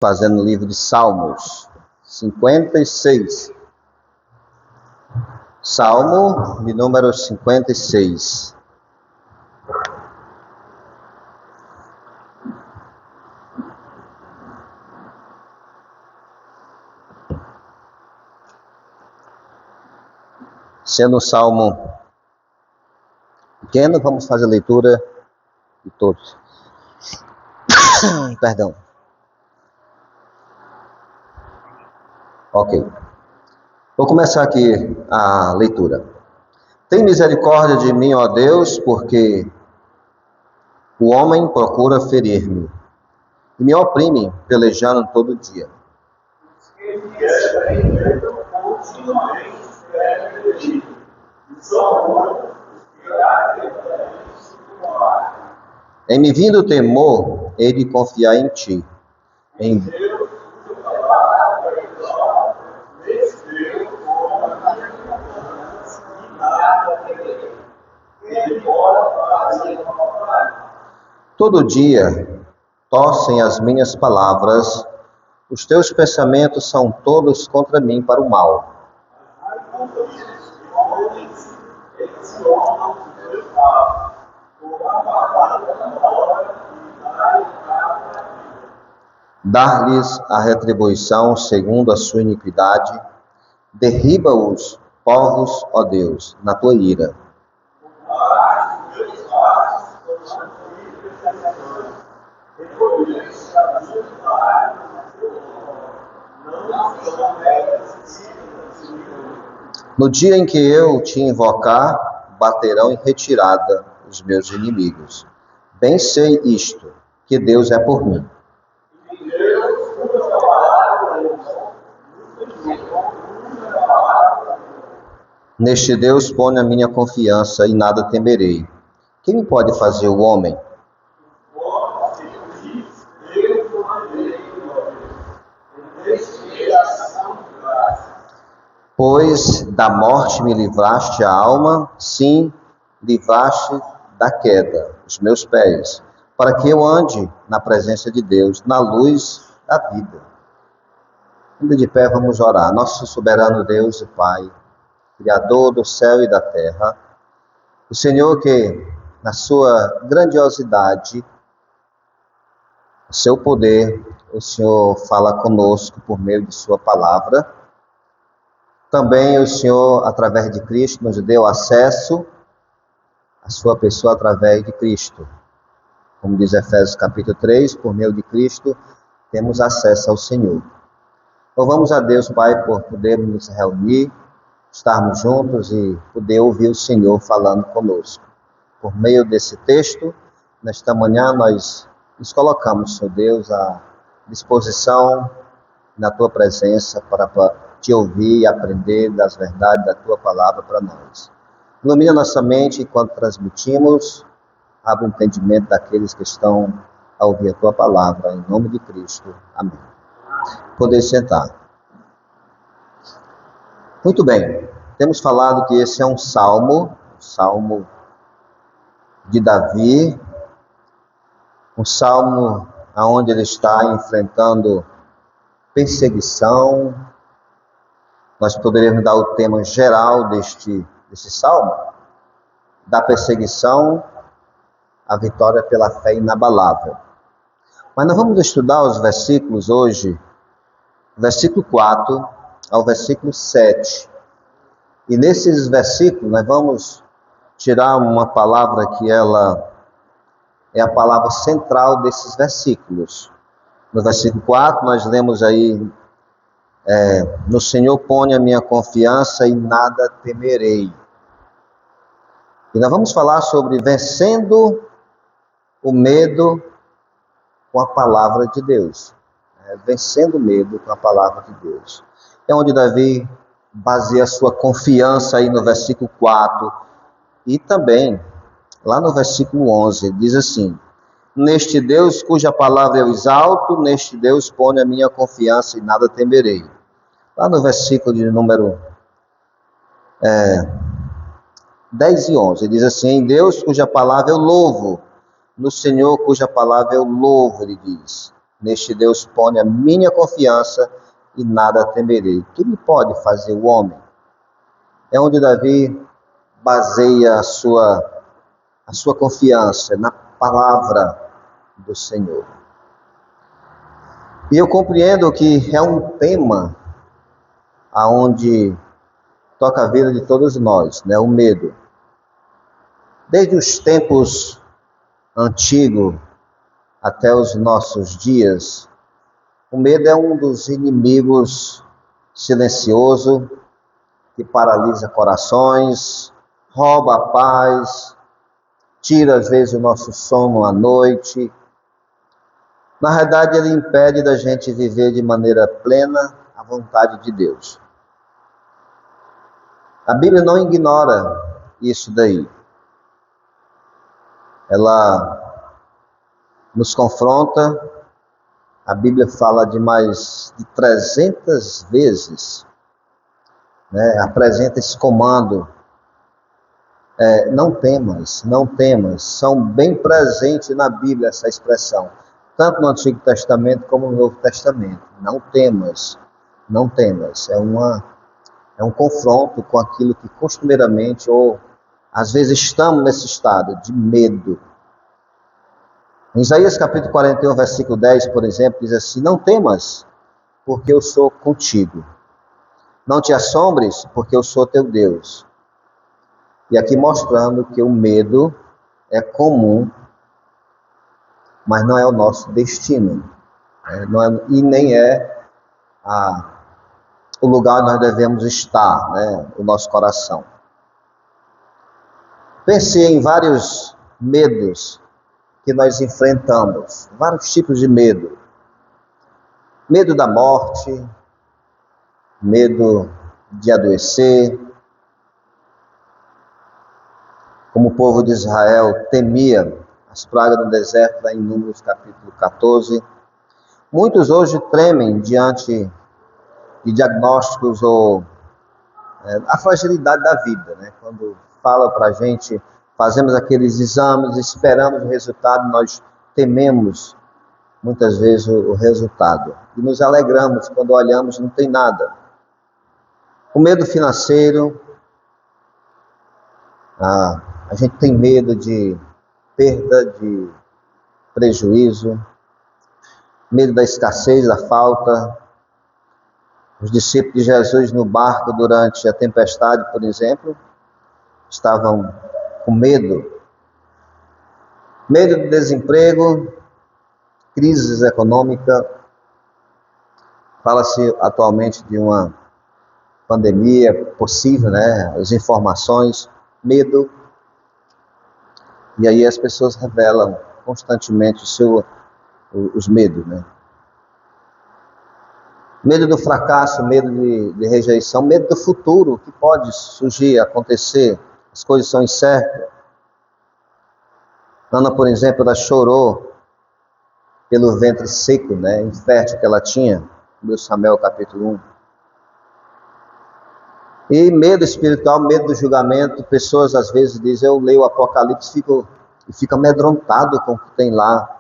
Fazendo o livro de Salmos, 56. Salmo de número 56. Sendo um salmo pequeno, vamos fazer a leitura de todos. Perdão. Ok. Vou começar aqui a leitura. Tem misericórdia de mim, ó Deus, porque o homem procura ferir-me e me oprime, pelejando todo dia. Em me vindo o temor, hei de confiar em ti. Todo dia torcem as minhas palavras, os teus pensamentos são todos contra mim para o mal. Dar-lhes a retribuição segundo a sua iniquidade, derriba os povos, ó Deus, na tua ira. No dia em que eu te invocar, baterão em retirada os meus inimigos. Bem sei isto, que Deus é por mim. Neste Deus ponho a minha confiança e nada temerei. Quem me pode fazer o homem? Pois da morte me livraste a alma, sim, livraste da queda os meus pés, para que eu ande na presença de Deus, na luz da vida. Ainda de pé, vamos orar. Nosso soberano Deus e Pai, Criador do céu e da terra, o Senhor que, na sua grandiosidade, o seu poder, o Senhor fala conosco por meio de sua palavra. Também o Senhor, através de Cristo, nos deu acesso à sua pessoa através de Cristo. Como diz Efésios capítulo 3, por meio de Cristo, temos acesso ao Senhor. Louvamos a Deus, Pai, por podermos nos reunir, estarmos juntos e poder ouvir o Senhor falando conosco. Por meio desse texto, nesta manhã nós nos colocamos, Senhor Deus, à disposição na Tua presença para te ouvir e aprender das verdades da Tua palavra para nós. Ilumina nossa mente enquanto transmitimos, abre o entendimento daqueles que estão a ouvir a Tua palavra, em nome de Cristo. Amém. Poder sentar. Muito bem, temos falado que esse é um salmo de Davi, um salmo onde ele está enfrentando perseguição. Nós poderíamos dar o tema geral desse salmo, da perseguição, a vitória pela fé inabalável. Mas nós vamos estudar os versículos hoje, versículo 4 ao versículo 7. E nesses versículos nós vamos tirar uma palavra que ela é a palavra central desses versículos. No versículo 4 nós lemos aí, no Senhor ponho a minha confiança e nada temerei. E nós vamos falar sobre vencendo o medo com a palavra de Deus. Vencendo o medo com a palavra de Deus. É onde Davi baseia a sua confiança aí no versículo 4. E também, lá no versículo 11, diz assim: neste Deus cuja palavra eu exalto, neste Deus ponho a minha confiança e nada temerei. Lá no versículo de número 10 e 11, diz assim: em Deus cuja palavra eu louvo, no Senhor cuja palavra eu louvo, ele diz. Neste Deus ponho a minha confiança e nada temerei. O que me pode fazer o homem? É onde Davi baseia a sua confiança na palavra do Senhor. E eu compreendo que é um tema aonde toca a vida de todos nós, né? O medo. Desde os tempos antigos até os nossos dias, o medo é um dos inimigos silencioso que paralisa corações, rouba a paz, tira às vezes o nosso sono à noite. Na verdade, ele impede da gente viver de maneira plena a vontade de Deus. A Bíblia não ignora isso daí. Ela nos confronta. A Bíblia fala de mais de 300 vezes, né? Apresenta esse comando. Não temas, não temas. São bem presentes na Bíblia essa expressão. Tanto no Antigo Testamento como no Novo Testamento. Não temas, não temas. É um confronto com aquilo que costumeiramente, ou às vezes estamos nesse estado de medo. Em Isaías capítulo 41, versículo 10, por exemplo, diz assim: não temas, porque eu sou contigo. Não te assombres, porque eu sou teu Deus. E aqui mostrando que o medo é comum, mas não é o nosso destino. E nem é o lugar onde nós devemos estar, né? O nosso coração. Pensei em vários medos que nós enfrentamos, vários tipos de medo. Medo da morte, medo de adoecer, como o povo de Israel temia as pragas do deserto, lá em Números capítulo 14. Muitos hoje tremem diante de diagnósticos ou a fragilidade da vida, né? Quando fala para a gente, fazemos aqueles exames, esperamos o resultado, nós tememos muitas vezes o resultado. E nos alegramos quando olhamos e não tem nada. O medo financeiro, a gente tem medo de perda, de prejuízo, medo da escassez, da falta. Os discípulos de Jesus no barco durante a tempestade, por exemplo, estavam com medo. Medo do desemprego, crise econômica. Fala-se atualmente de uma pandemia possível, né? As informações, medo. E aí as pessoas revelam constantemente os medos, né? Medo do fracasso, medo de rejeição, medo do futuro, que pode surgir, acontecer, as coisas são incertas. Ana, por exemplo, ela chorou pelo ventre seco, né, infértil que ela tinha, no Samuel capítulo 1. E medo espiritual, medo do julgamento. Pessoas às vezes dizem: eu leio o Apocalipse e fico amedrontado com o que tem lá.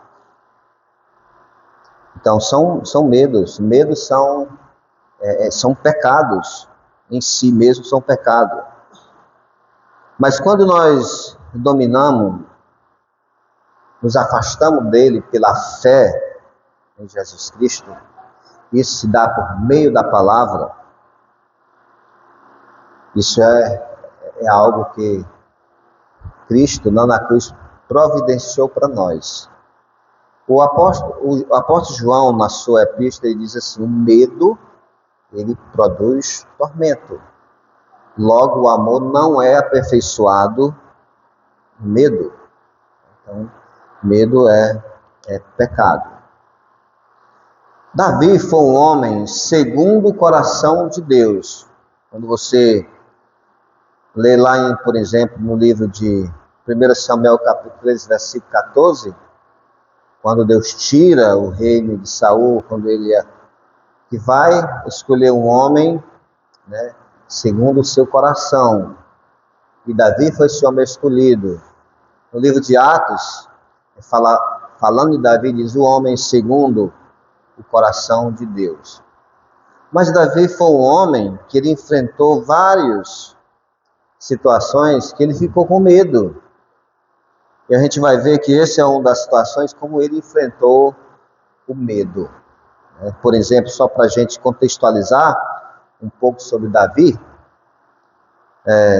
Então são medos. Medos são pecados em si mesmo, são pecados. Mas quando nós dominamos, nos afastamos dele pela fé em Jesus Cristo, isso se dá por meio da palavra. Isso é algo que Cristo, não na cruz, providenciou para nós. O apóstolo João, na sua epístola, ele diz assim: o medo, ele produz tormento. Logo, o amor não é aperfeiçoado no medo. Então, medo é pecado. Davi foi um homem segundo o coração de Deus. Quando você lê lá, por exemplo, no livro de 1 Samuel, capítulo 13, versículo 14, quando Deus tira o reino de Saul, quando ele que vai escolher um homem, né, segundo o seu coração. E Davi foi esse homem escolhido. No livro de Atos, falando de Davi, diz: o homem segundo o coração de Deus. Mas Davi foi um homem que ele enfrentou várias situações que ele ficou com medo. E a gente vai ver que essa é uma das situações como ele enfrentou o medo. Por exemplo, só para a gente contextualizar um pouco sobre Davi.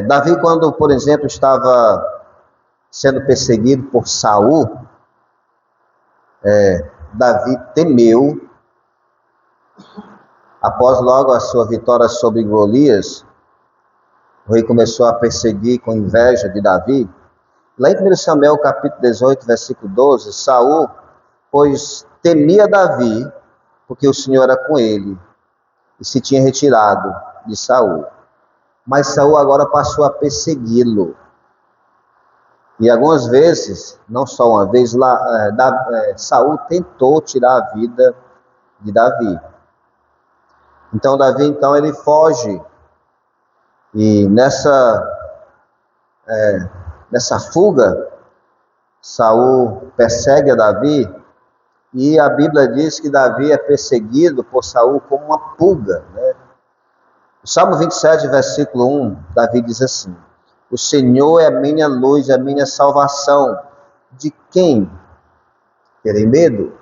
Davi, quando, por exemplo, estava sendo perseguido por Saul, Davi temeu. Após logo a sua vitória sobre Golias, o rei começou a perseguir com inveja de Davi. Lá em 1 Samuel, capítulo 18, versículo 12, Saul, pois temia Davi, porque o Senhor era com ele, e se tinha retirado de Saul. Mas Saul agora passou a persegui-lo. E algumas vezes, não só uma vez, Saul tentou tirar a vida de Davi. Então Davi, ele foge. E nessa fuga, Saul persegue a Davi, e a Bíblia diz que Davi é perseguido por Saul como uma pulga, né? O Salmo 27, versículo 1, Davi diz assim: o Senhor é a minha luz, a minha salvação, de quem terei medo?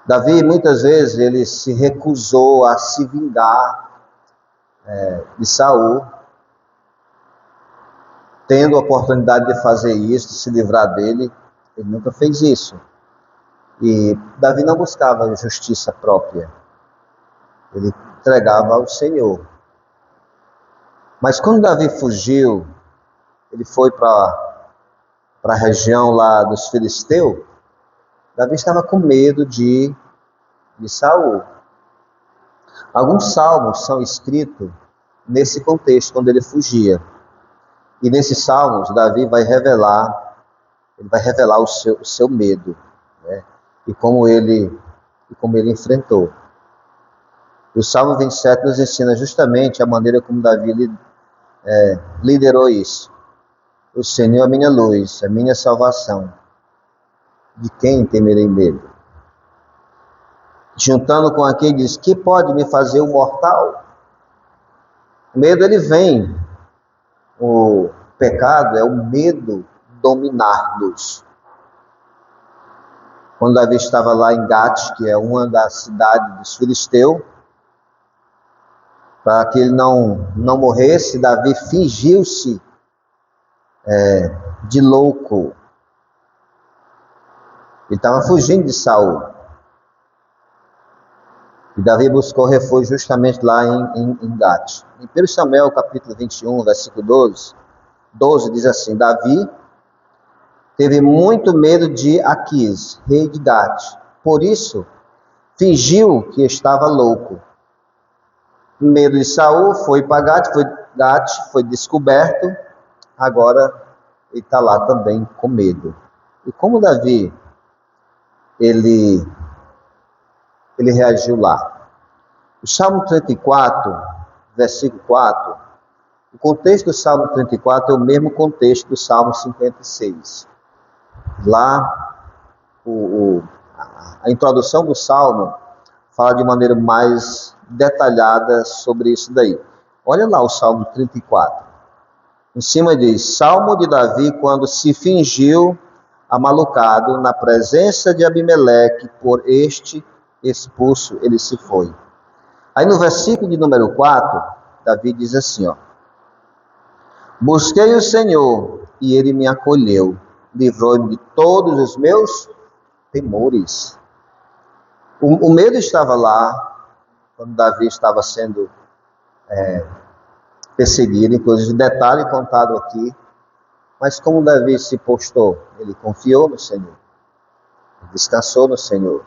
Davi, muitas vezes, ele se recusou a se vingar de Saul, tendo a oportunidade de fazer isso, de se livrar dele, ele nunca fez isso. E Davi não buscava justiça própria, ele entregava ao Senhor. Mas quando Davi fugiu, ele foi para a região lá dos filisteus, Davi estava com medo de Saul. Alguns salmos são escritos nesse contexto, quando ele fugia. E nesses salmos, Davi vai revelar o seu medo, né? E como ele enfrentou. O Salmo 27 nos ensina justamente a maneira como Davi liderou isso. O Senhor é a minha luz, a minha salvação. De quem temerei medo? Juntando com aquele que diz: que pode me fazer o mortal? O medo, ele vem. O pecado é o medo dominar-nos. Quando Davi estava lá em Gate, que é uma das cidades dos filisteus, para que ele não morresse, Davi fingiu-se de louco. Ele estava fugindo de Saul. E Davi buscou refúgio justamente lá em Gate. Em 1 Samuel, capítulo 21, versículo 12, diz assim: Davi teve muito medo de Aquis, rei de Gate. Por isso, fingiu que estava louco. Medo de Saul, foi para Gate, foi descoberto. Agora ele está lá também com medo. E como Davi ele reagiu lá? O Salmo 34, versículo 4, o contexto do Salmo 34 é o mesmo contexto do Salmo 56. Lá, a introdução do Salmo fala de maneira mais detalhada sobre isso daí. Olha lá o Salmo 34. Em cima diz: Salmo de Davi quando se fingiu amalucado na presença de Abimeleque, por este expulso ele se foi. Aí no versículo de número 4, Davi diz assim, busquei o Senhor e ele me acolheu, livrou-me de todos os meus temores. O medo estava lá, quando Davi estava sendo perseguido, inclusive detalhe contado aqui, mas como Davi se postou? Ele confiou no Senhor, descansou no Senhor.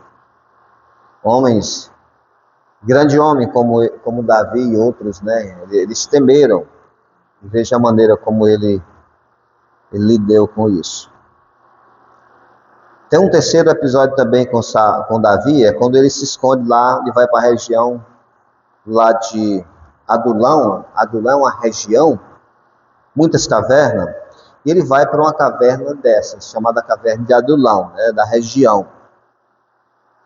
Grande homem como Davi e outros, né? Eles temeram. Veja a maneira como ele lidou com isso. Tem um terceiro episódio também com Davi, é quando ele se esconde lá, ele vai para a região lá de Adulão. Adulão é uma região, muitas cavernas. E ele vai para uma caverna dessas, chamada caverna de Adulão, né, da região.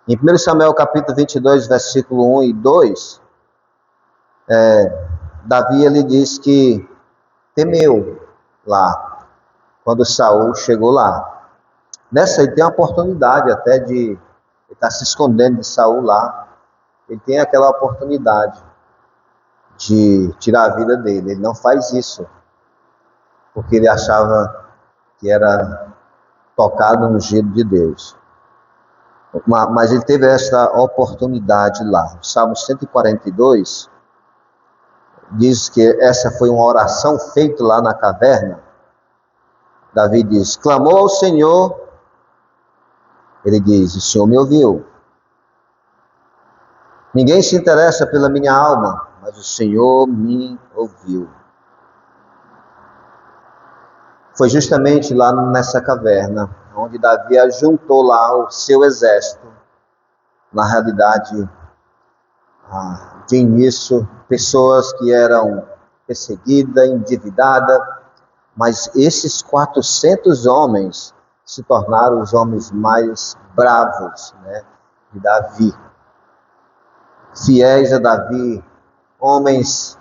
Em 1 Samuel capítulo 22, versículo 1 e 2, Davi ele diz que temeu lá, quando Saul chegou lá. Nessa ele tem a oportunidade até de estar se escondendo de Saul lá. Ele tem aquela oportunidade de tirar a vida dele. Ele não faz isso, porque ele achava que era tocado no ungido de Deus. Mas ele teve essa oportunidade lá. O Salmo 142 diz que essa foi uma oração feita lá na caverna. Davi diz, clamou ao Senhor. Ele diz, o Senhor me ouviu. Ninguém se interessa pela minha alma, mas o Senhor me ouviu. Foi justamente lá nessa caverna, onde Davi ajuntou lá o seu exército. Na realidade, de início, pessoas que eram perseguidas, endividadas, mas esses 400 homens se tornaram os homens mais bravos, né, de Davi. Fiéis a Davi, homens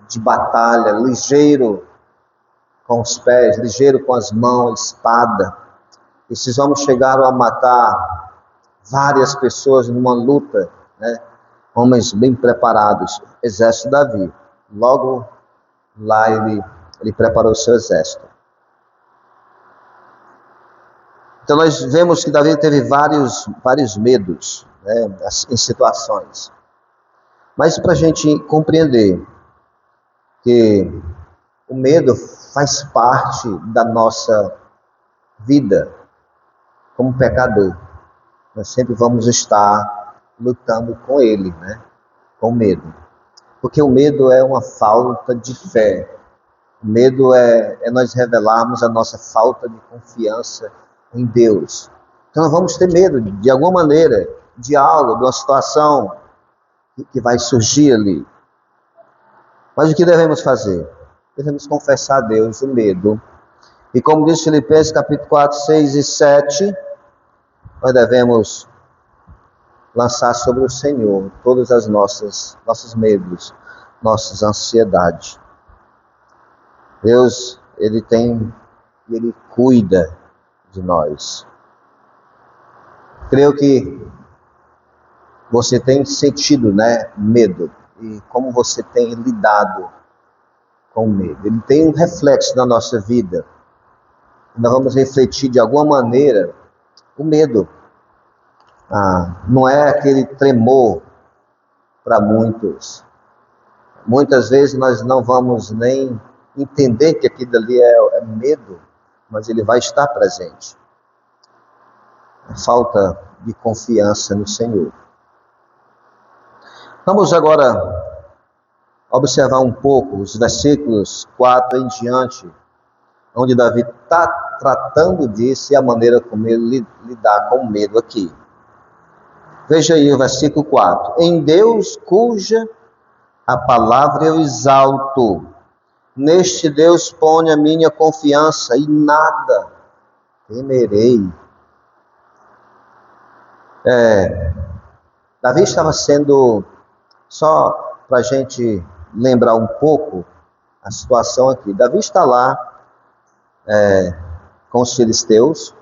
de batalha, ligeiro com os pés, ligeiro com as mãos, espada. Esses homens chegaram a matar várias pessoas numa luta, né? Homens bem preparados, exército de Davi. Logo lá ele preparou o seu exército. Então nós vemos que Davi teve vários medos, né, em situações. Mas para a gente compreender que o medo faz parte da nossa vida como pecador. Nós sempre vamos estar lutando com ele, né? Com medo. Porque o medo é uma falta de fé. O medo é nós revelarmos a nossa falta de confiança em Deus. Então nós vamos ter medo, de alguma maneira, de algo, de uma situação que vai surgir ali. Mas o que devemos fazer? Devemos confessar a Deus o medo. E como diz Filipenses capítulo 4, 6 e 7, nós devemos lançar sobre o Senhor todas as nossos medos, nossas ansiedades. Deus, Ele cuida de nós. Creio que você tem sentido, né, medo, e como você tem lidado com o medo. Ele tem um reflexo na nossa vida. Nós vamos refletir de alguma maneira o medo. Não é aquele tremor para muitos. Muitas vezes nós não vamos nem entender que aquilo ali é medo, mas ele vai estar presente. Falta de confiança no Senhor. Vamos agora observar um pouco os versículos 4 em diante, onde Davi está tratando disso e a maneira como ele lidar com o medo aqui. Veja aí o versículo 4. Em Deus cuja a palavra eu exalto, neste Deus ponho a minha confiança e nada temerei. Davi estava sendo, só para a gente lembrar um pouco a situação aqui. Davi está lá com os filisteus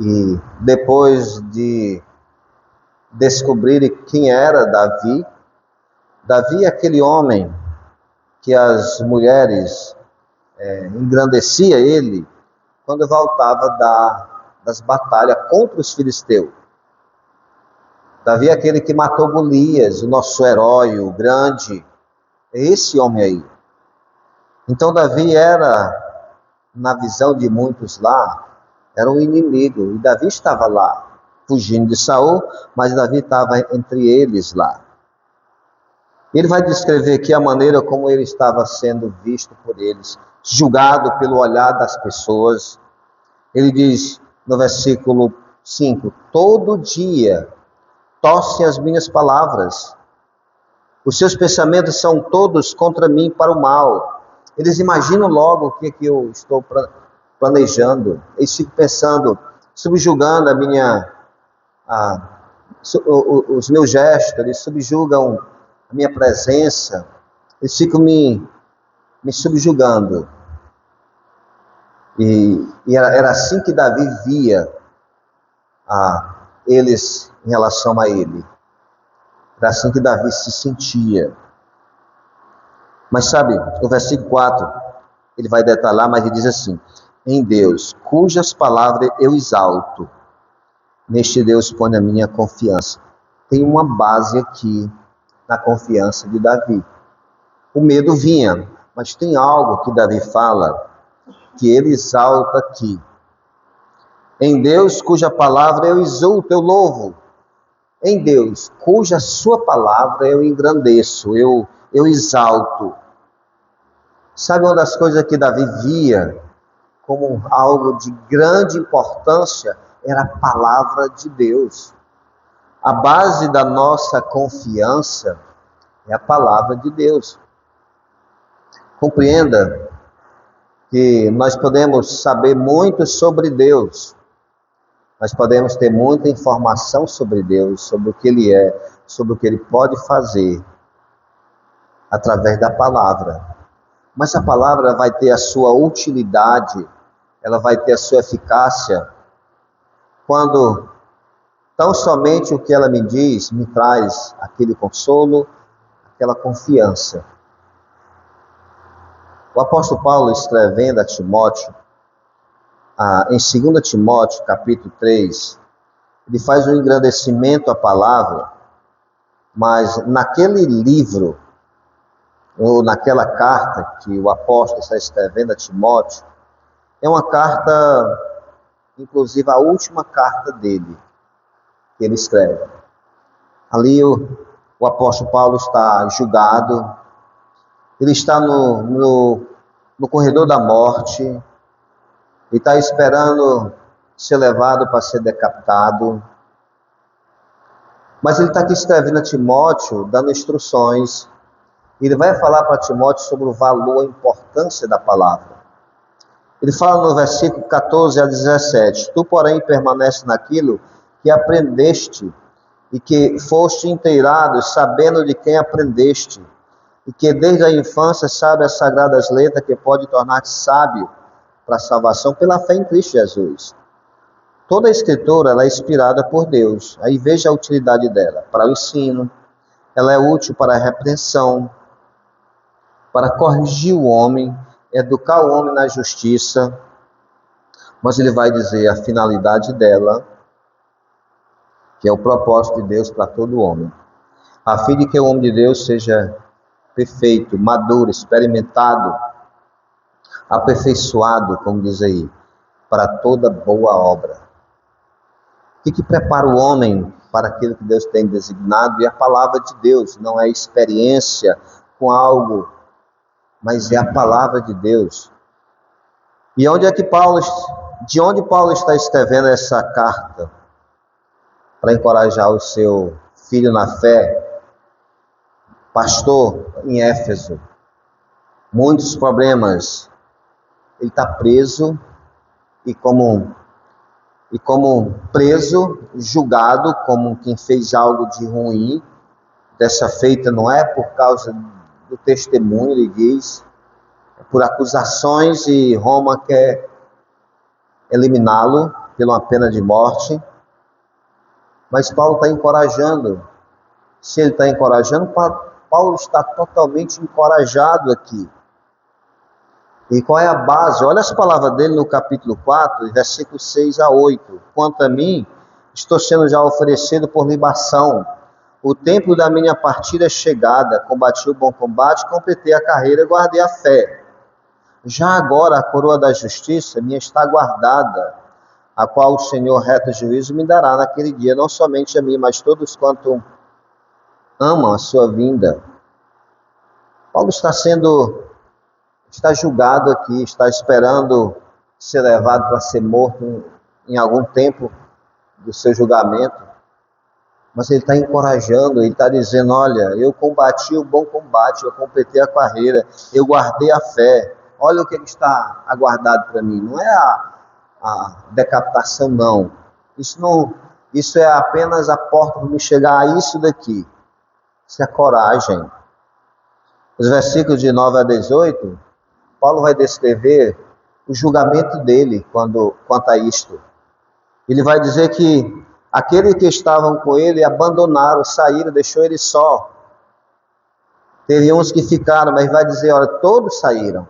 e depois de descobrirem quem era Davi é aquele homem que as mulheres engrandecia ele quando voltava das batalhas contra os filisteus. Davi é aquele que matou Golias, o nosso herói, o grande, é esse homem aí. Então Davi era, na visão de muitos lá, era um inimigo, e Davi estava lá, fugindo de Saul, mas Davi estava entre eles lá. Ele vai descrever aqui a maneira como ele estava sendo visto por eles, julgado pelo olhar das pessoas. Ele diz no versículo 5, todo dia torcem as minhas palavras, os seus pensamentos são todos contra mim para o mal. Eles imaginam logo o que eu estou planejando, eles ficam pensando, subjugando os meus gestos, eles subjugam a minha presença, eles ficam me subjugando. E era assim que Davi via eles em relação a ele. Era assim que Davi se sentia. Mas sabe, o versículo 4, ele vai detalhar, mas ele diz assim: em Deus, cujas palavras eu exalto, neste Deus põe a minha confiança. Tem uma base aqui na confiança de Davi. O medo vinha, mas tem algo que Davi fala, que ele exalta aqui. Em Deus, cuja palavra eu exulto, eu louvo. Em Deus, cuja sua palavra eu engrandeço, eu exalto. Sabe uma das coisas que Davi via como algo de grande importância? Era a palavra de Deus. A base da nossa confiança é a palavra de Deus. Compreenda que nós podemos saber muito sobre Deus, nós podemos ter muita informação sobre Deus, sobre o que Ele é, sobre o que Ele pode fazer, através da palavra. Mas a palavra vai ter a sua utilidade, ela vai ter a sua eficácia, quando tão somente o que ela me diz me traz aquele consolo, aquela confiança. O apóstolo Paulo, escrevendo a Timóteo, em 2 Timóteo, capítulo 3, ele faz um engrandecimento à palavra, mas naquele livro, ou naquela carta que o apóstolo está escrevendo a Timóteo, é uma carta, inclusive a última carta dele, que ele escreve. Ali o apóstolo Paulo está julgado, ele está no corredor da morte, ele está esperando ser levado para ser decapitado. Mas ele está aqui escrevendo a Timóteo, dando instruções. Ele vai falar para Timóteo sobre o valor, a importância da palavra. Ele fala no versículo 14 a 17: tu, porém, permanece naquilo que aprendeste e que foste inteirado, sabendo de quem aprendeste, e que desde a infância sabe as sagradas letras que pode tornar-te sábio para a salvação pela fé em Cristo Jesus. Toda a escritura ela é inspirada por Deus. Aí veja a utilidade dela: para o ensino, ela é útil para a repreensão, para corrigir o homem, educar o homem na justiça. Mas ele vai dizer a finalidade dela, que é o propósito de Deus para todo homem, a fim de que o homem de Deus seja perfeito, maduro, experimentado, aperfeiçoado, como diz aí, para toda boa obra. O que prepara o homem para aquilo que Deus tem designado? E a palavra de Deus, não é experiência com algo, mas é a palavra de Deus. E de onde Paulo está escrevendo essa carta? Para encorajar o seu filho na fé, pastor em Éfeso. Muitos problemas. Ele está preso e como preso, julgado como quem fez algo de ruim. Dessa feita não é por causa do testemunho, ele diz, é por acusações, e Roma quer eliminá-lo pela pena de morte. Mas Paulo está encorajando. Se ele está encorajando, Paulo está totalmente encorajado aqui. E qual é a base? Olha as palavras dele no capítulo 4, versículos 6 a 8. Quanto a mim, estou sendo já oferecido por libação. O tempo da minha partida é chegada. Combati o bom combate, completei a carreira e guardei a fé. Já agora a coroa da justiça minha está guardada, a qual o Senhor reto juízo me dará naquele dia, não somente a mim, mas todos quanto amam a sua vinda. Paulo está julgado aqui, está esperando ser levado para ser morto em algum tempo do seu julgamento. Mas ele está encorajando, ele está dizendo: olha, eu combati o bom combate, eu completei a carreira, eu guardei a fé. Olha o que está aguardado para mim. Não é a decapitação, não. Isso Isso é apenas a porta para me chegar a isso daqui. Isso é coragem. Os versículos de 9 a 18, Paulo vai descrever o julgamento dele quanto a isto. Ele vai dizer que aqueles que estavam com ele abandonaram, saíram, deixou ele só. Teve uns que ficaram, mas vai dizer, olha, todos saíram.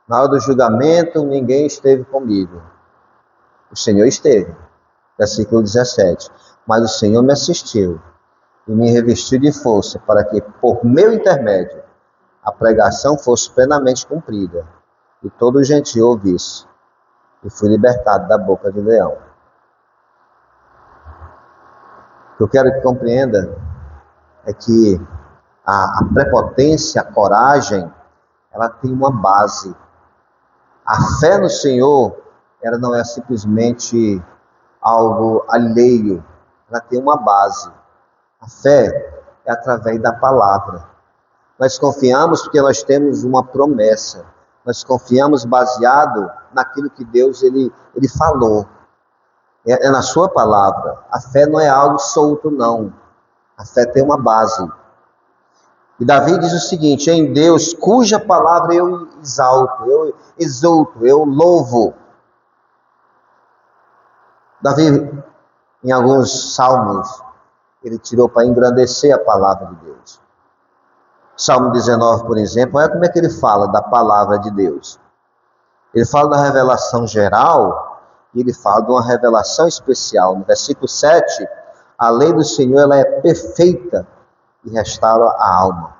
Na hora do julgamento, ninguém esteve comigo. O Senhor esteve. Versículo 17. Mas o Senhor me assistiu e me revestiu de força para que, por meu intermédio, a pregação fosse plenamente cumprida e todo o gentil ouvisse. E fui libertado da boca do leão. O que eu quero que compreenda é que a prepotência, a coragem, ela tem uma base. A fé no Senhor, ela não é simplesmente algo alheio, ela tem uma base. A fé é através da palavra. Nós confiamos porque nós temos uma promessa. Nós confiamos baseado naquilo que Deus ele falou. É na sua palavra. A fé não é algo solto, não. A fé tem uma base. E Davi diz o seguinte: em Deus, cuja palavra eu exalto, eu exulto, eu louvo. Davi, em alguns salmos, ele tirou para engrandecer a palavra de Deus. Salmo 19, por exemplo, olha como é que ele fala da palavra de Deus. Ele fala da revelação geral e ele fala de uma revelação especial. No versículo 7, a lei do Senhor ela é perfeita e restaura a alma.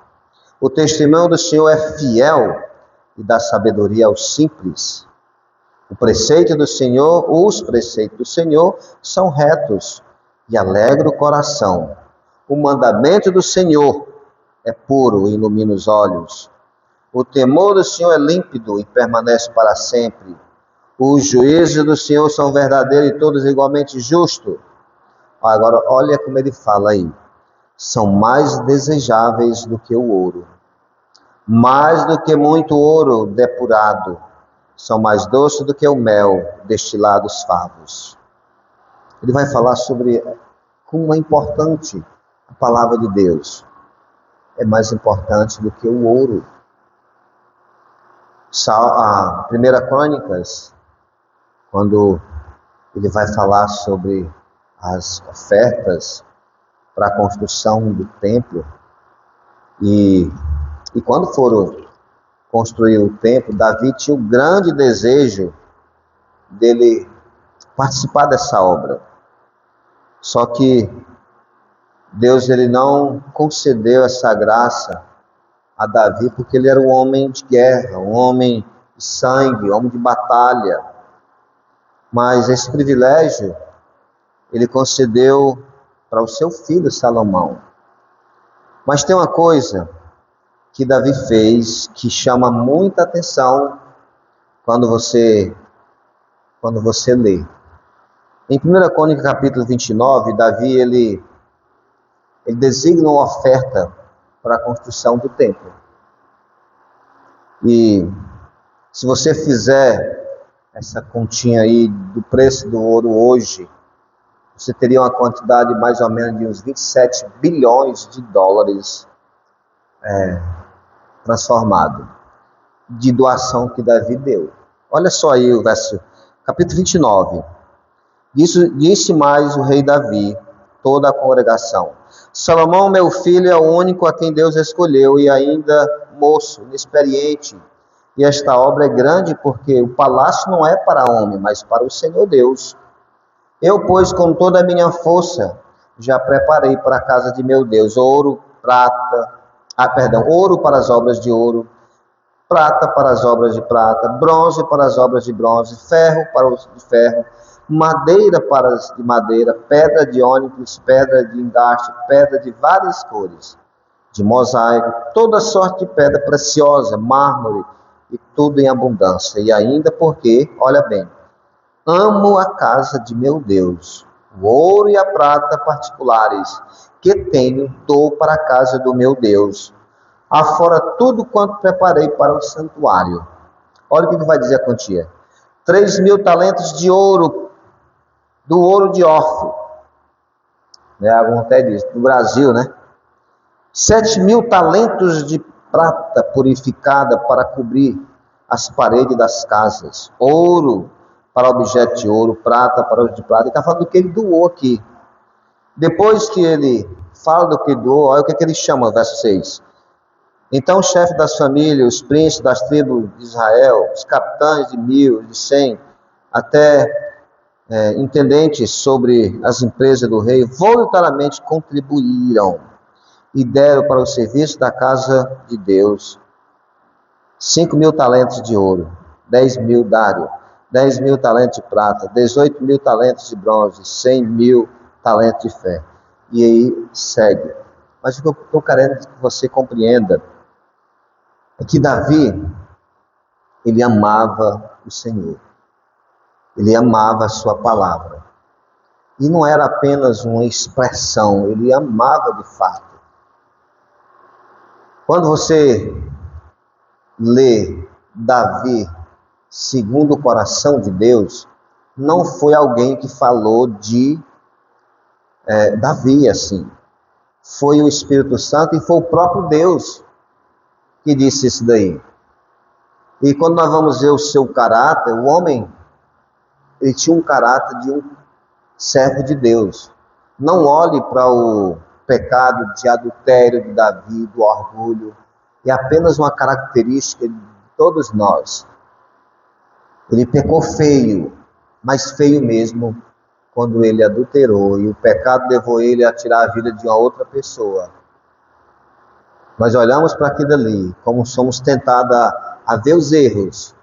O testemunho do Senhor é fiel e dá sabedoria aos simples. O preceito do Senhor, os preceitos do Senhor são retos e alegra o coração. O mandamento do Senhor é puro e ilumina os olhos. O temor do Senhor é límpido e permanece para sempre. Os juízos do Senhor são verdadeiros e todos igualmente justos. Agora, olha como ele fala aí. São mais desejáveis do que o ouro. Mais do que muito ouro depurado. São mais doces do que o mel destilado dos favos. Ele vai falar sobre como é importante a palavra de Deus. É mais importante do que o ouro. A 1 Crônicas, quando ele vai falar sobre as ofertas para a construção do templo, e quando foram construir o templo, Davi tinha um grande desejo dele participar dessa obra. Só que Deus ele não concedeu essa graça a Davi porque ele era um homem de guerra, um homem de sangue, um homem de batalha. Mas esse privilégio ele concedeu para o seu filho Salomão. Mas tem uma coisa que Davi fez que chama muita atenção quando você lê. Em 1 Crônicas capítulo 29, Davi ele designa uma oferta para a construção do templo. E se você fizer essa continha aí do preço do ouro hoje, você teria uma quantidade mais ou menos de uns 27 bilhões de dólares transformado, de doação que Davi deu. Olha só aí o verso, capítulo 29. Disse mais o rei Davi, toda a congregação: Salomão, meu filho, é o único a quem Deus escolheu, e ainda moço, inexperiente. E esta obra é grande, porque o palácio não é para homem, mas para o Senhor Deus. Eu, pois, com toda a minha força, já preparei para a casa de meu Deus ouro para as obras de ouro, prata para as obras de prata, bronze para as obras de bronze, ferro para os de ferro, madeira para as de madeira, pedra de ônix, pedra de engaste, pedra de várias cores, de mosaico, toda sorte de pedra preciosa, mármore, e tudo em abundância. E ainda porque, olha bem, amo a casa de meu Deus, o ouro e a prata particulares que tenho, dou para a casa do meu Deus, afora tudo quanto preparei para o santuário. Olha o que ele vai dizer a quantia: 3.000 talentos de ouro, do ouro de Ofir, né? Algum até diz, do Brasil, né? 7.000 talentos de prata purificada para cobrir as paredes das casas, ouro para objeto de ouro, prata para os de prata. Ele está falando do que ele doou aqui. Depois que ele fala do que doou, olha o que ele chama, verso 6. Então o chefe das famílias, os príncipes das tribos de Israel, os capitães de 1.000, de 100, até intendentes sobre as empresas do rei, voluntariamente contribuíram e deram para o serviço da casa de Deus 5.000 talentos de ouro, 10.000 dário, 10.000 talentos de prata, 18.000 talentos de bronze, 100.000 talentos de fé. E aí segue. Mas o que eu estou querendo que você compreenda é que Davi, ele amava o Senhor. Ele amava a sua palavra. E não era apenas uma expressão, ele amava de fato. Quando você lê Davi segundo o coração de Deus, não foi alguém que falou de Davi assim. Foi o Espírito Santo e foi o próprio Deus que disse isso daí. E quando nós vamos ver o seu caráter, o homem, ele tinha um caráter de um servo de Deus. Não olhe para o pecado de adultério de Davi, do orgulho. É apenas uma característica de todos nós. Ele pecou feio, mas feio mesmo, quando ele adulterou. E o pecado levou ele a tirar a vida de uma outra pessoa. Nós olhamos para aquilo ali, como somos tentados a ver os erros.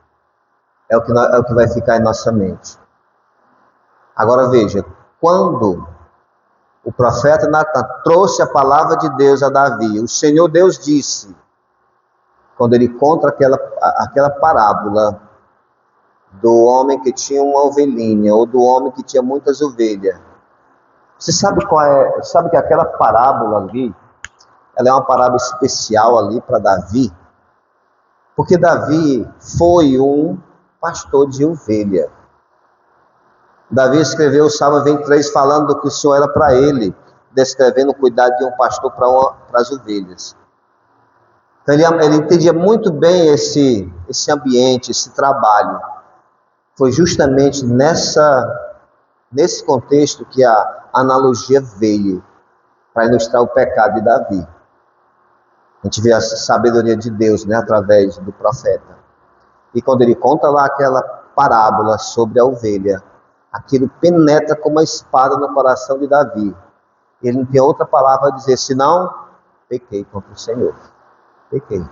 É o que vai ficar em nossa mente. Agora veja, quando o profeta Natan trouxe a palavra de Deus a Davi, o Senhor Deus disse, quando ele conta aquela parábola do homem que tinha uma ovelhinha, ou do homem que tinha muitas ovelhas. Você sabe qual é? Sabe que aquela parábola ali, ela é uma parábola especial ali para Davi, porque Davi foi um pastor de ovelha. Davi escreveu o Salmo 23 falando do que o Senhor era para ele, descrevendo o cuidado de um pastor para as ovelhas. Então ele entendia muito bem esse ambiente, esse trabalho. Foi justamente nesse contexto que a analogia veio para ilustrar o pecado de Davi. A gente vê a sabedoria de Deus, né, através do profeta. E quando ele conta lá aquela parábola sobre a ovelha, aquilo penetra como uma espada no coração de Davi. Ele não tem outra palavra a dizer, senão, pequei contra o Senhor. Pequei.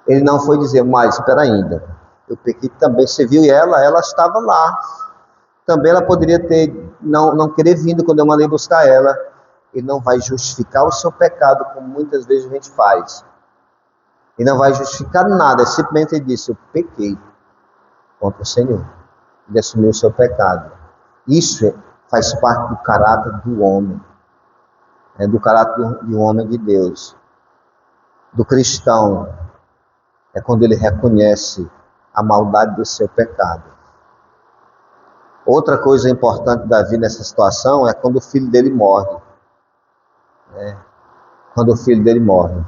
Ele não foi dizer, mas espera ainda, eu pequei também. Você viu ela estava lá. Também ela poderia ter, não querer vindo quando eu mandei buscar ela. Ele não vai justificar o seu pecado, como muitas vezes a gente faz. Ele não vai justificar nada, simplesmente ele disse, eu pequei contra o Senhor. Ele assumiu o seu pecado. Isso faz parte do caráter do homem, do caráter de um homem de Deus. Do cristão, é quando ele reconhece a maldade do seu pecado. Outra coisa importante de Davi nessa situação é quando o filho dele morre. Quando o filho dele morre.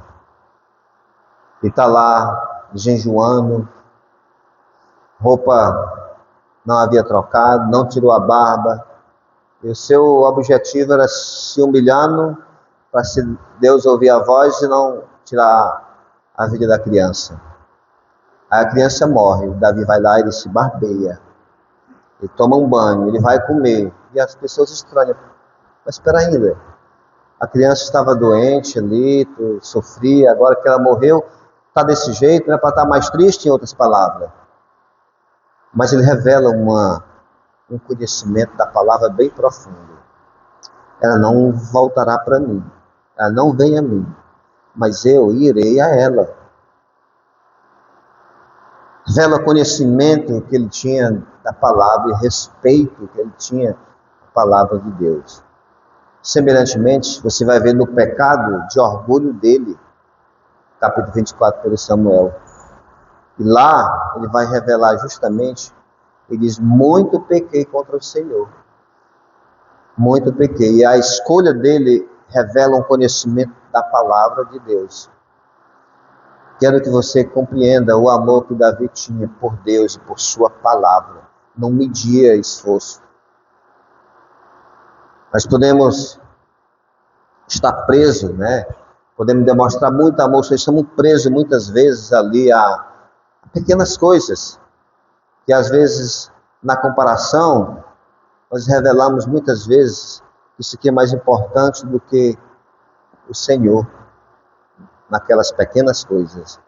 Ele está lá, jejuando, roupa não havia trocado, não tirou a barba. E o seu objetivo era se humilhando para se Deus ouvir a voz e não tirar a vida da criança. Aí a criança morre, o Davi vai lá e ele se barbeia. Ele toma um banho, ele vai comer. E as pessoas estranham. Mas espera ainda. A criança estava doente ali, sofria, agora que ela morreu, está desse jeito, não é para estar mais triste, em outras palavras. Mas ele revela um conhecimento da palavra bem profundo. Ela não voltará para mim, ela não vem a mim, mas eu irei a ela. Revela o conhecimento que ele tinha da palavra e respeito que ele tinha da palavra de Deus. Semelhantemente, você vai ver no pecado de orgulho dele, capítulo 24 de Samuel. E lá ele vai revelar justamente, ele diz, muito pequei contra o Senhor. muito pequei. E a escolha dele revela um conhecimento da palavra de Deus. Quero que você compreenda o amor que Davi tinha por Deus e por sua palavra. Não media esforço. Nós podemos estar presos, né? Podemos demonstrar muito amor, nós estamos presos muitas vezes ali a pequenas coisas, que às vezes, na comparação, nós revelamos muitas vezes que isso aqui é mais importante do que o Senhor, naquelas pequenas coisas.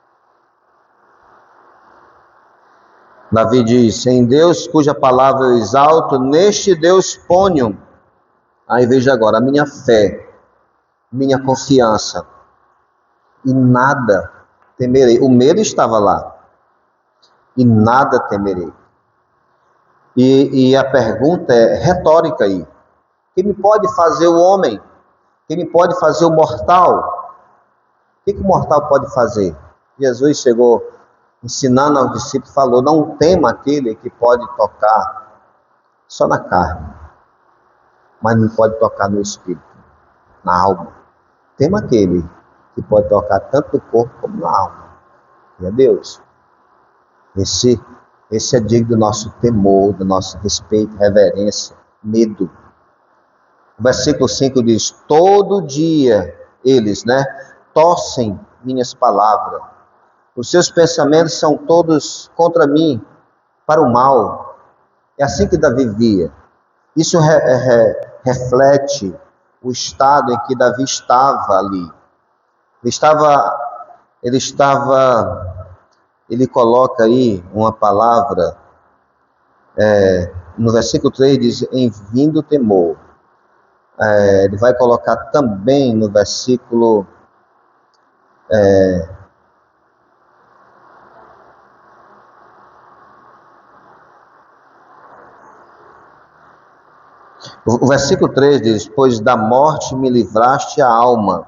Davi diz: em Deus cuja palavra eu exalto, neste Deus ponho. Aí veja agora, a minha fé, minha confiança, e nada temerei. O medo estava lá, e nada temerei. E a pergunta é retórica aí. Que me pode fazer o homem? Que me pode fazer o mortal? O que o mortal pode fazer? Jesus chegou ensinando aos discípulos, falou: não tema aquele que pode tocar só na carne, mas não pode tocar no espírito, na alma. Tema aquele que pode tocar tanto no corpo como na alma, e é Deus. Esse é digno do nosso temor, do nosso respeito, reverência, medo. O versículo 5 diz: todo dia eles, torcem minhas palavras. Os seus pensamentos são todos contra mim, para o mal. É assim que Davi via. Isso reflete o estado em que Davi estava ali. Ele coloca aí uma palavra, no versículo 3 diz: em vindo temor. Ele vai colocar também no versículo o versículo 3 diz: pois da morte me livraste a alma,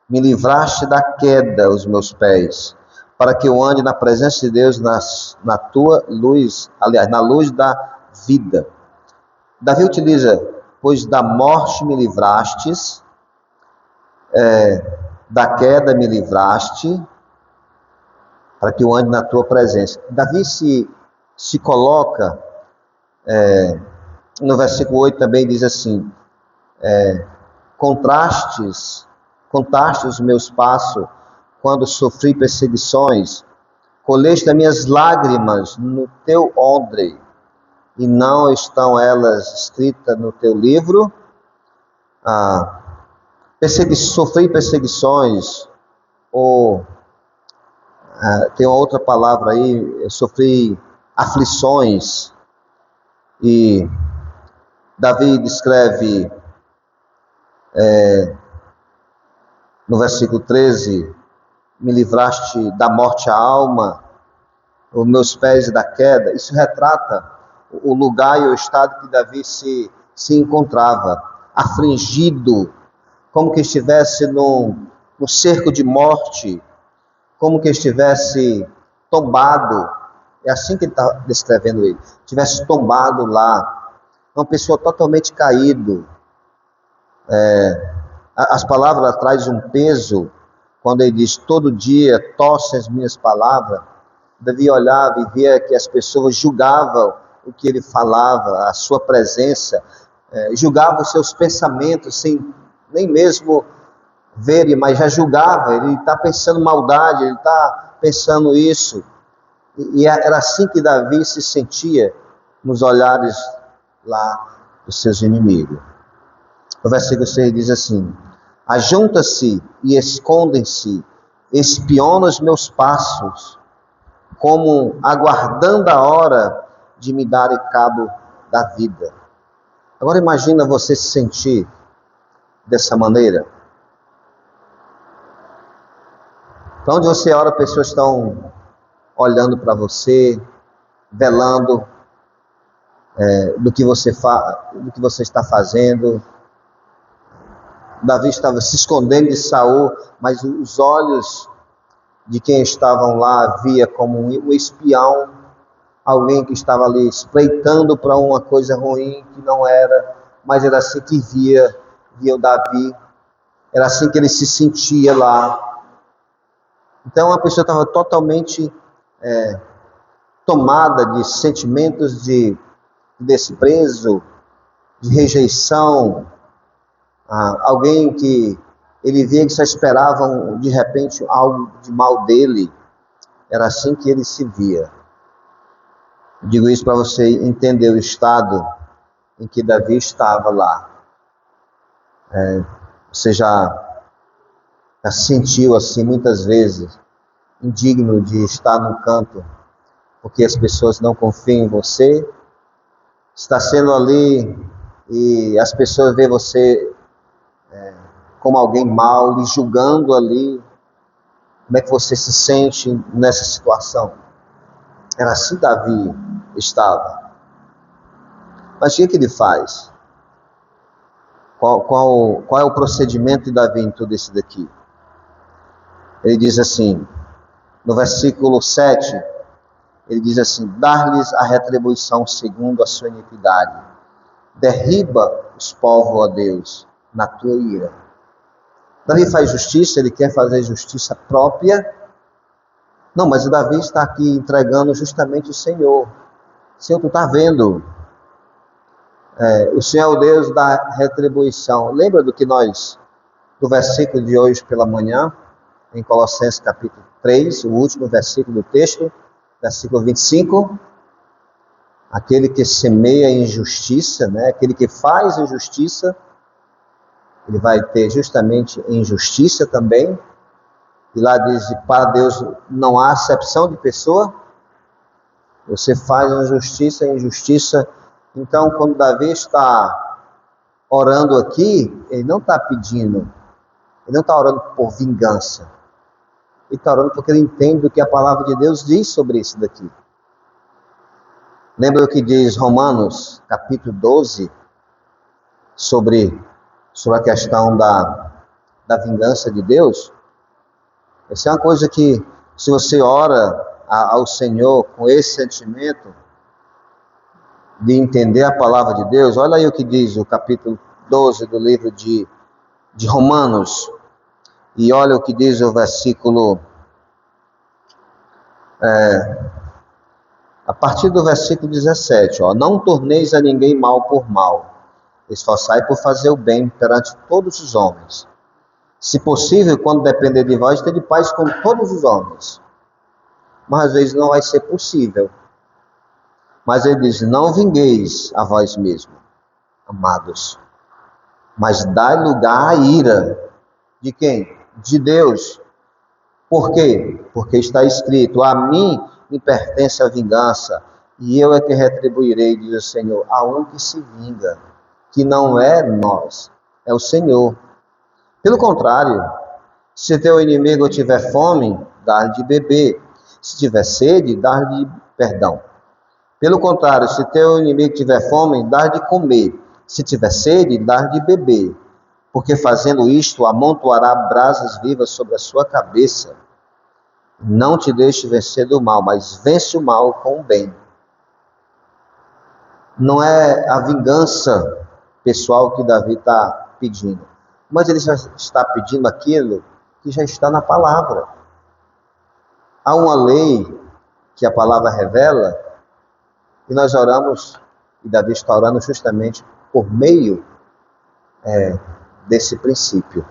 me livraste da queda os meus pés, para que eu ande na presença de Deus na tua luz, aliás, na luz da vida. Davi utiliza: pois da morte me livrastes, da queda me livraste, para que eu ande na tua presença. Davi se coloca, no versículo 8 também diz assim: contastes os meus passos quando sofri perseguições, colheste as minhas lágrimas no teu odre, e não estão elas escritas no teu livro? Sofri perseguições, ou tem uma outra palavra aí, sofri aflições. E Davi descreve no versículo 13: me livraste da morte a alma, os meus pés da queda. Isso retrata o lugar e o estado que Davi se encontrava, afligido, como que estivesse no cerco de morte, como que estivesse tombado. É assim que ele está descrevendo ele: estivesse tombado lá, uma pessoa totalmente caído. As palavras trazem um peso. Quando ele diz: todo dia torce as minhas palavras, Davi olhava e via que as pessoas julgavam o que ele falava, a sua presença, julgavam os seus pensamentos, sem nem mesmo ver, mas já julgava. Ele está pensando maldade, ele está pensando isso. E era assim que Davi se sentia nos olhares lá dos seus inimigos. O versículo 6 diz assim: ajunta-se e escondem-se, espionam os meus passos, como aguardando a hora de me dar cabo da vida. Agora imagina você se sentir dessa maneira. Então, onde você ora, pessoas estão olhando para você, velando do que você está fazendo. Davi estava se escondendo de Saul, mas os olhos de quem estavam lá via como um espião, alguém que estava ali espreitando para uma coisa ruim que não era, mas era assim que via o Davi, era assim que ele se sentia lá. Então a pessoa estava totalmente tomada de sentimentos de desprezo, de rejeição, alguém que ele via que só esperavam de repente algo de mal dele. Era assim que ele se via. Digo isso para você entender o estado em que Davi estava lá. Você já se sentiu assim muitas vezes, indigno de estar num canto, porque as pessoas não confiam em você, está sendo ali e as pessoas veem você como alguém mau, lhe julgando ali. Como é que você se sente nessa situação? Era assim Davi estava. Mas o que ele faz? Qual é o procedimento de Davi em tudo isso daqui? Ele diz assim, no versículo 7, ele diz assim: dar-lhes a retribuição segundo a sua iniquidade. Derriba os povos, ó Deus, na tua ira. Davi faz justiça, ele quer fazer justiça própria. Não, mas o Davi está aqui entregando justamente o Senhor. Senhor, tu está vendo? O Senhor é o Deus da retribuição. Lembra do versículo de hoje pela manhã, em Colossenses capítulo 3, o último versículo do texto, versículo 25? Aquele que semeia injustiça, né? Aquele que faz injustiça, ele vai ter justamente injustiça também. E lá diz, para Deus não há acepção de pessoa. Você faz injustiça. Então, quando Davi está orando aqui, ele não está pedindo, ele não está orando por vingança. Ele está orando porque ele entende o que a palavra de Deus diz sobre isso daqui. Lembra o que diz Romanos, capítulo 12, sobre a questão da vingança de Deus? Essa é uma coisa que, se você ora ao Senhor com esse sentimento de entender a palavra de Deus, olha aí o que diz o capítulo 12 do livro de Romanos, e olha o que diz o versículo, a partir do versículo 17, não torneis a ninguém mal por mal, esforçai por fazer o bem perante todos os homens. Se possível, quando depender de vós, tende paz com todos os homens. Mas às vezes não vai ser possível. Mas ele diz, não vingueis a vós mesmos, amados, mas dai lugar à ira. De quem? De Deus. Por quê? Porque está escrito, a mim me pertence a vingança, e eu é que retribuirei, diz o Senhor, a um que se vinga, que não é nós, é o Senhor. Pelo contrário, se teu inimigo tiver fome, dá-lhe de beber. Se tiver sede, dá-lhe perdão. Pelo contrário, se teu inimigo tiver fome, dá-lhe de comer. Se tiver sede, dá-lhe de beber. Porque fazendo isto, amontoará brasas vivas sobre a sua cabeça. Não te deixe vencer do mal, mas vence o mal com o bem. Não é a vingança pessoal que Davi está pedindo, mas ele já está pedindo aquilo que já está na palavra. Há uma lei que a palavra revela, e nós oramos, e Davi está orando justamente por meio desse princípio.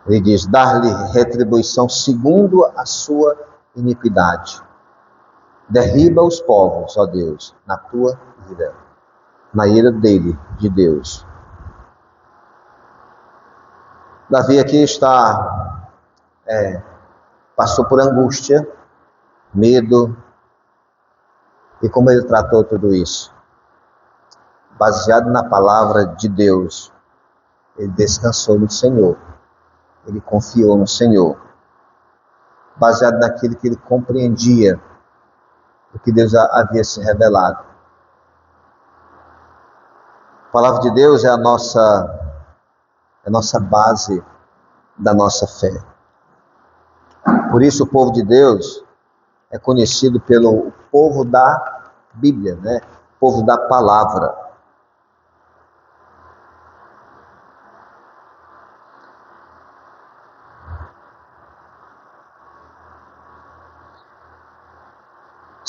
Ele diz, dar-lhe retribuição segundo a sua iniquidade. Derriba os povos, ó Deus, na tua ira, na ira dele, de Deus. Davi aqui passou por angústia, medo, e como ele tratou tudo isso? Baseado na palavra de Deus, ele descansou no Senhor, ele confiou no Senhor, baseado naquilo que ele compreendia, do que Deus havia se revelado. A palavra de Deus é a nossa base da nossa fé. Por isso o povo de Deus é conhecido pelo povo da Bíblia, né? O povo da palavra.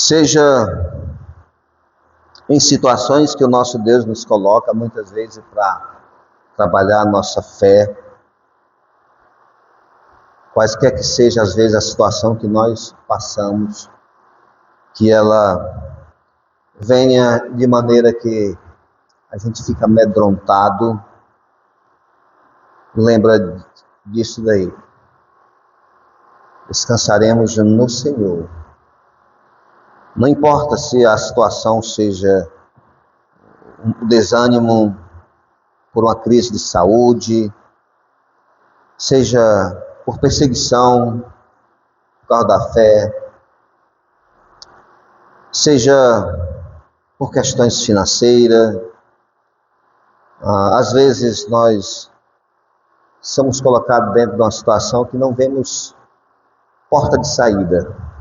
seja em situações que o nosso Deus nos coloca, muitas vezes para trabalhar a nossa fé, quaisquer que seja, às vezes, a situação que nós passamos, que ela venha de maneira que a gente fica amedrontado. Lembra disso daí. Descansaremos no Senhor. Não importa se a situação seja um desânimo por uma crise de saúde, seja por perseguição por causa da fé, seja por questões financeiras. Às vezes nós somos colocados dentro de uma situação que não vemos porta de saída.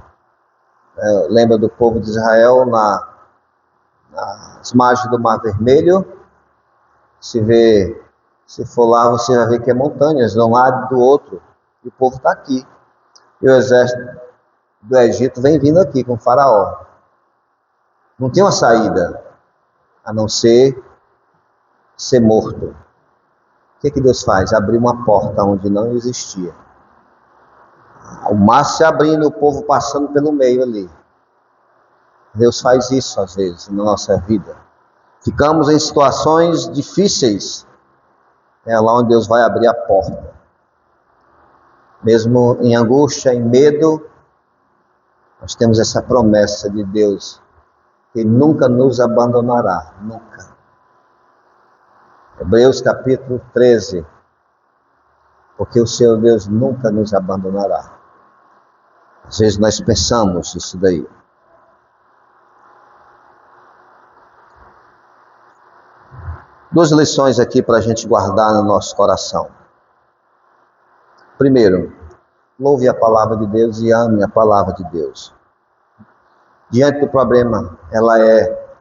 Lembra do povo de Israel nas margens do Mar Vermelho? Se for lá, você vai ver que é montanhas, de um lado e do outro, e o povo está aqui. E o exército do Egito vem vindo aqui com o faraó. Não tem uma saída, a não ser morto. O que Deus faz? Abrir uma porta onde não existia. O mar se abrindo, o povo passando pelo meio ali. Deus faz isso às vezes na nossa vida. Ficamos em situações difíceis, é lá onde Deus vai abrir a porta. Mesmo em angústia, em medo, nós temos essa promessa de Deus, que Ele nunca nos abandonará, nunca. Hebreus capítulo 13, porque o Senhor Deus nunca nos abandonará. Às vezes nós pensamos isso daí. Duas lições aqui para a gente guardar no nosso coração. Primeiro, louve a palavra de Deus e ame a palavra de Deus. Diante do problema, ela é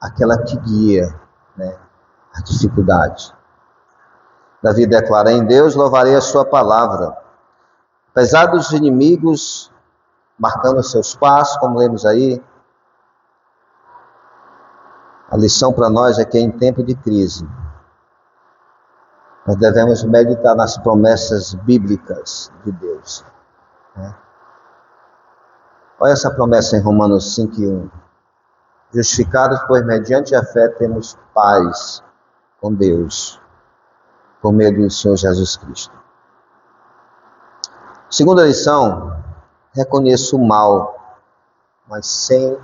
aquela que guia, a dificuldade. Davi declara: em Deus louvarei a sua palavra. Apesar dos inimigos marcando seus passos, como lemos aí, a lição para nós é que em tempo de crise, nós devemos meditar nas promessas bíblicas de Deus. Olha essa promessa em Romanos 5:1. Justificados, pois mediante a fé temos paz com Deus, por meio do Senhor Jesus Cristo. Segunda lição, reconheça o mal, mas sem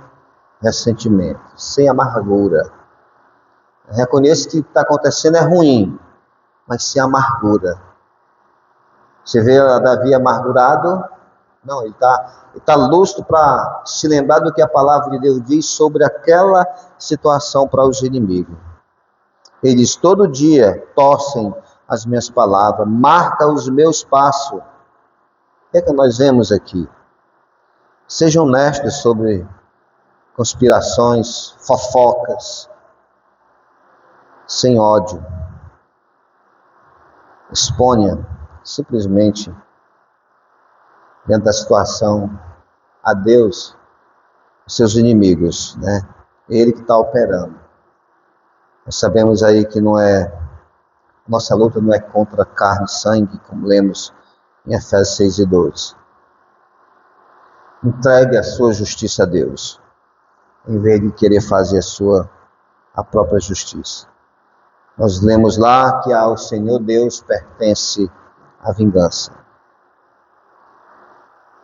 ressentimento, sem amargura. Reconheça que o que está acontecendo é ruim, mas sem amargura. Você vê Davi amargurado? Não, ele está lúcido para se lembrar do que a palavra de Deus diz sobre aquela situação para os inimigos. Ele diz: todo dia torcem as minhas palavras, marca os meus passos. O que é que nós vemos aqui? Sejam honestos sobre conspirações, fofocas, sem ódio. Exponha simplesmente dentro da situação a Deus, os seus inimigos, Ele que está operando. Nós sabemos aí que nossa luta não é contra carne e sangue, como lemos em Efésios 6:12. Entregue a sua justiça a Deus, em vez de querer fazer a própria justiça. Nós lemos lá que ao Senhor Deus pertence a vingança.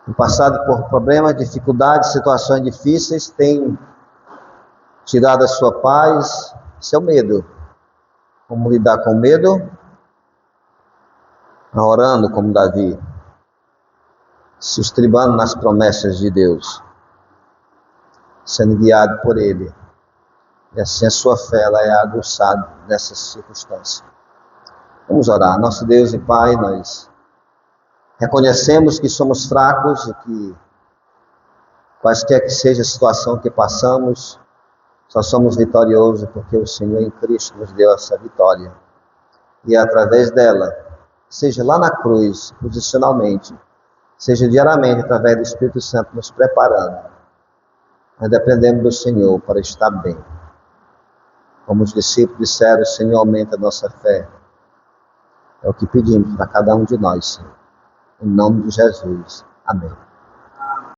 No passado, por problemas, dificuldades, situações difíceis, tem tirado a sua paz, seu medo. Como lidar com o medo? Orando como Davi, se estribando nas promessas de Deus, sendo guiado por Ele. E assim a sua fé ela é aguçada nessas circunstâncias. Vamos orar. Nosso Deus e Pai, nós reconhecemos que somos fracos e que quaisquer que seja a situação que passamos, só somos vitoriosos porque o Senhor em Cristo nos deu essa vitória. E através dela, seja lá na cruz, posicionalmente, seja diariamente, através do Espírito Santo nos preparando, Nós dependemos do Senhor para estar bem. Como os discípulos disseram, Senhor, aumenta a nossa fé. É o que pedimos para cada um de nós, Senhor. Em nome de Jesus. Amém.